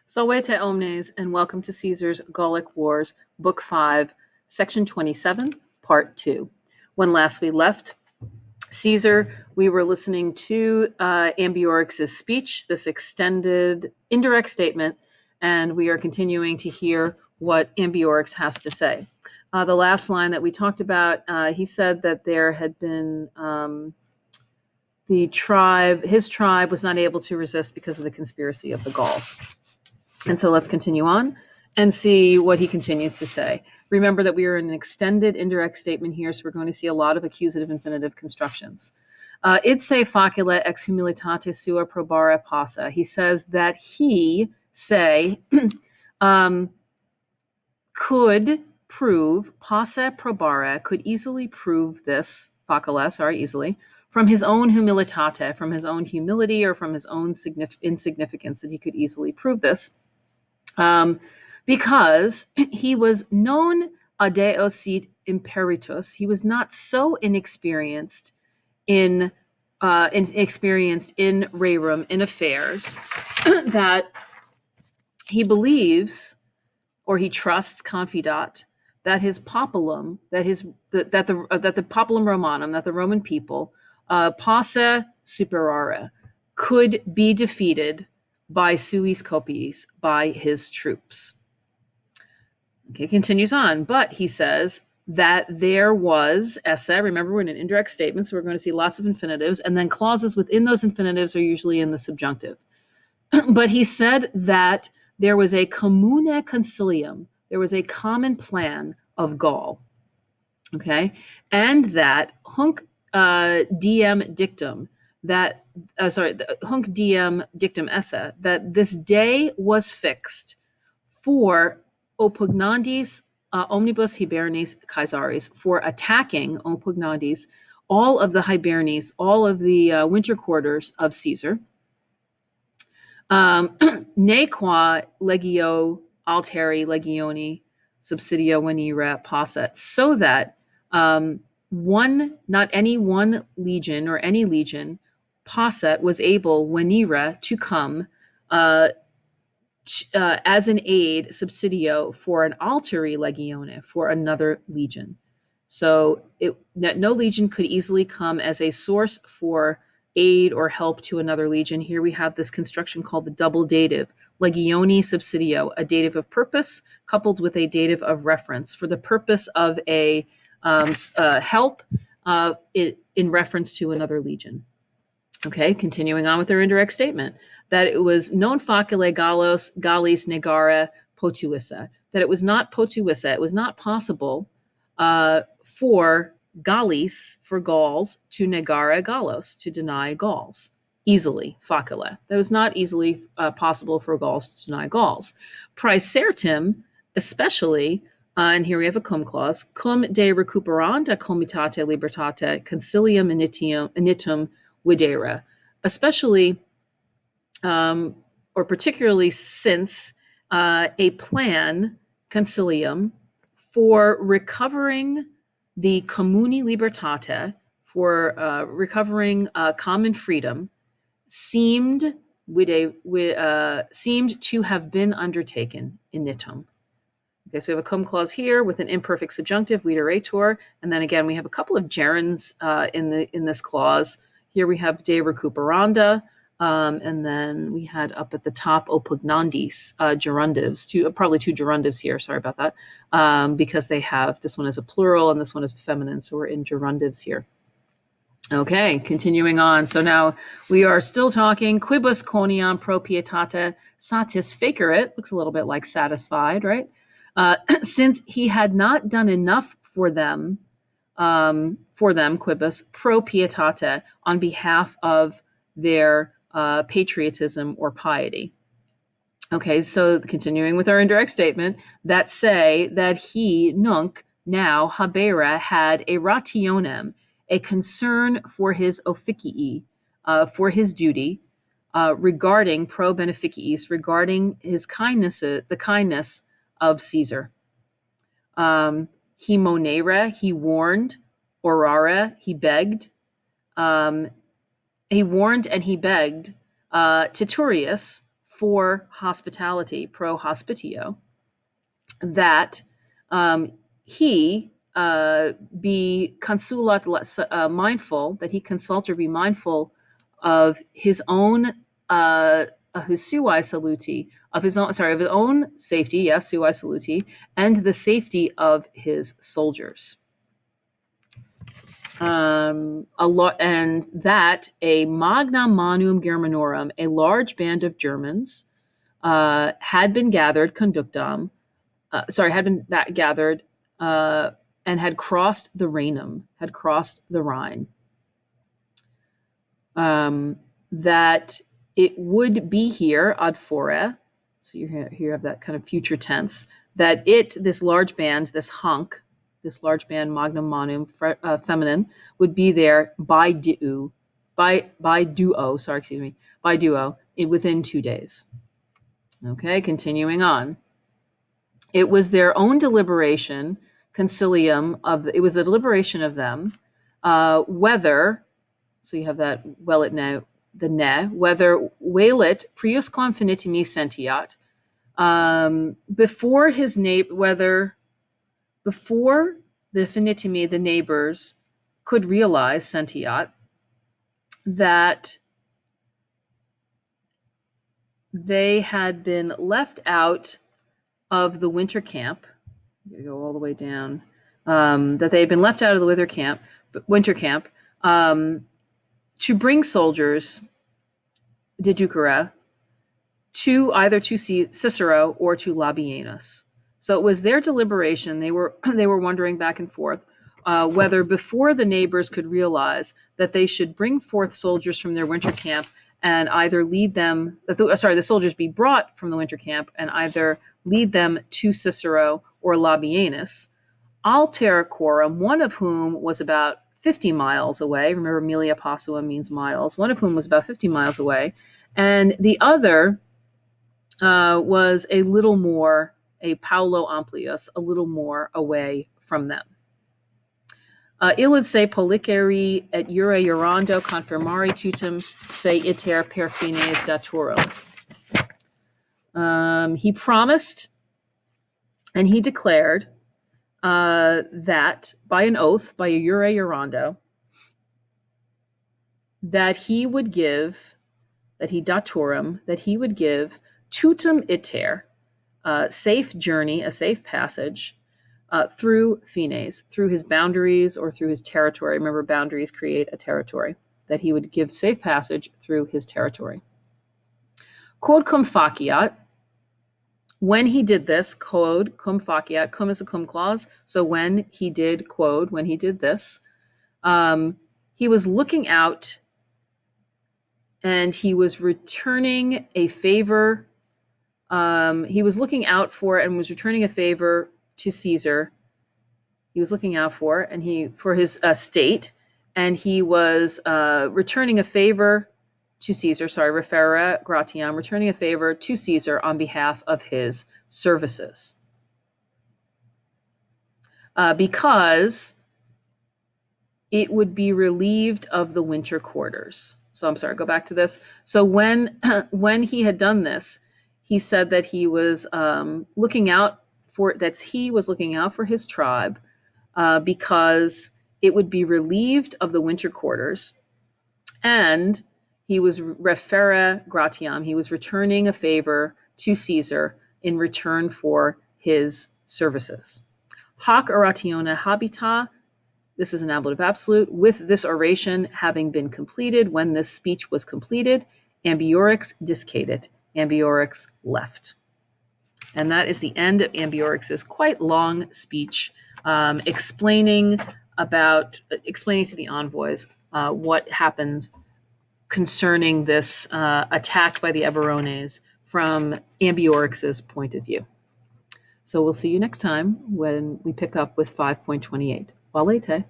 Salvete omnes, and welcome to Caesar's Gallic Wars, Book 5, Section 27, Part 2. When last we left Caesar, we were listening to Ambiorix's speech, this extended indirect statement, and we are continuing to hear what Ambiorix has to say. The last line that we talked about, he said that there had been his tribe was not able to resist because of the conspiracy of the Gauls. And so let's continue on and see what he continues to say. Remember that we are in an extended indirect statement here, so we're going to see a lot of accusative infinitive constructions. Id se facile ex humilitate sua probare passa. He says that he, say, could prove, posse probare, could easily prove this, facile, easily, from his own humilitate, from his own humility or from his own insignificance, that he could easily prove this. Because he was non adeo sit imperitus, he was not so inexperienced in rerum, in affairs, that he believes or he trusts, confidat, that his populum, that the populum Romanum, that the Roman people, posse superare, could be defeated by suis copies, by his troops. Okay, continues on, but he says that there was esse. Remember, we're in an indirect statement, so we're going to see lots of infinitives, and then clauses within those infinitives are usually in the subjunctive. But he said that there was a commune concilium, there was a common plan of Gaul, okay, and that hunc diem dictum, that hunc diem dictum esse, that this day was fixed for oppugnandis omnibus hibernis Caesaris, for attacking oppugnandis, all of the hibernis, all of the winter quarters of Caesar. Ne qua legio alteri legioni subsidio venire posset, so that not any one legion or any legion posset was able venire to come as an aid subsidio for an alteri legione, for another legion. So no legion could easily come as a source for aid or help to another legion. Here we have this construction called the double dative, legioni subsidio, a dative of purpose coupled with a dative of reference for the purpose of a help in reference to another legion. Okay, continuing on with their indirect statement, that it was non facile Gallos, Gallis negare potuissa, that it was not potuissa, it was not possible for Gallis, for Gauls, to negare Gallos, to deny Gauls, easily, facile. That was not easily possible for Gauls to deny Gauls. Praesertim, especially, and here we have a cum clause, cum de recuperanda comitate libertate concilium initum videre, especially or particularly since a plan, concilium, for recovering the communi libertate, for recovering common freedom, seemed to have been undertaken initum. Okay, so we have a cum clause here with an imperfect subjunctive, videretur, and then again we have a couple of gerunds in this clause. Here we have de recuperanda, and then we had up at the top oppugnandis, gerundives, probably two gerundives here, sorry about that, because they have, this one is a plural and this one is feminine, so we're in gerundives here. Okay, continuing on. So now we are still talking quibus quoniam pro pietate satisfacerit, looks a little bit like satisfied, right? Since he had not done enough for them, quibus, pro pietate, on behalf of their patriotism or piety. Okay, so continuing with our indirect statement, that say that he, nunc, now, habera, had a rationem, a concern for his officii, for his duty, regarding pro beneficiis, regarding his kindness, the kindness of Caesar. He monere, he warned, orare, he begged. He warned and he begged Titurius for hospitality, pro hospitio, that he be consulat mindful, that he consult or be mindful of his own his sui saluti, of his own safety, yes, sui saluti, and the safety of his soldiers. A lot, and that a magna manum Germanorum, a large band of Germans, had been gathered conductam, gathered and had crossed the Rhenum, had crossed the Rhine. That it would be here ad fore, so you have that kind of future tense, that this large band, this large band magnum manum feminine, would be there by duo, within 2 days. Okay, continuing on. It was their own deliberation, concilium it was the deliberation of them, whether, so you have that velit ne, the ne, whether velit priusquam finitimi sentiat, before his neighbor, whether before the finitimi, the neighbors, could realize sentiat, that they had been left out of the winter camp. I'm going to go all the way down. That they had been left out of the winter camp, to bring soldiers, deducere, to either to Cicero or to Labienus. So it was their deliberation. They were wondering back and forth whether before the neighbors could realize that they should bring forth soldiers from their winter camp and either lead them, the soldiers be brought from the winter camp and either lead them to Cicero or Labienus, alter quorum, one of whom was about 50 miles away. Remember, milia passua means miles. One of whom was about 50 miles away. And the other was a little more, a paulo amplius, a little more away from them. Illid se policere et iure iurando confirmari tutum se iter per fines daturum. He promised and he declared that by an oath, by a iure iurando, that he would give, that he daturum, that he would give tutum iter, safe journey, a safe passage, through fines, through his boundaries or through his territory. Remember, boundaries create a territory. That he would give safe passage through his territory. Quod cum faciat, when he did this, quod cum faciat, cum is a cum clause, so when he did this, he was looking out and he was returning a favor. He was looking out for and was returning a favor to Caesar. He was looking out for his state, and he was returning a favor to Caesar. Referere gratiam, returning a favor to Caesar on behalf of his services, because it would be relieved of the winter quarters. So I'm sorry, go back to this. So when he had done this, he said that he was looking out for his tribe, because it would be relieved of the winter quarters, and he was referere gratiam. He was returning a favor to Caesar in return for his services. Hoc oratione habita. This is an ablative absolute. With this oration having been completed, when this speech was completed, ambiorix discated. Ambiorix left. And that is the end of Ambiorix's quite long speech, explaining to the envoys what happened concerning this attack by the Eburones from Ambiorix's point of view. So we'll see you next time when we pick up with 5.28. Valete.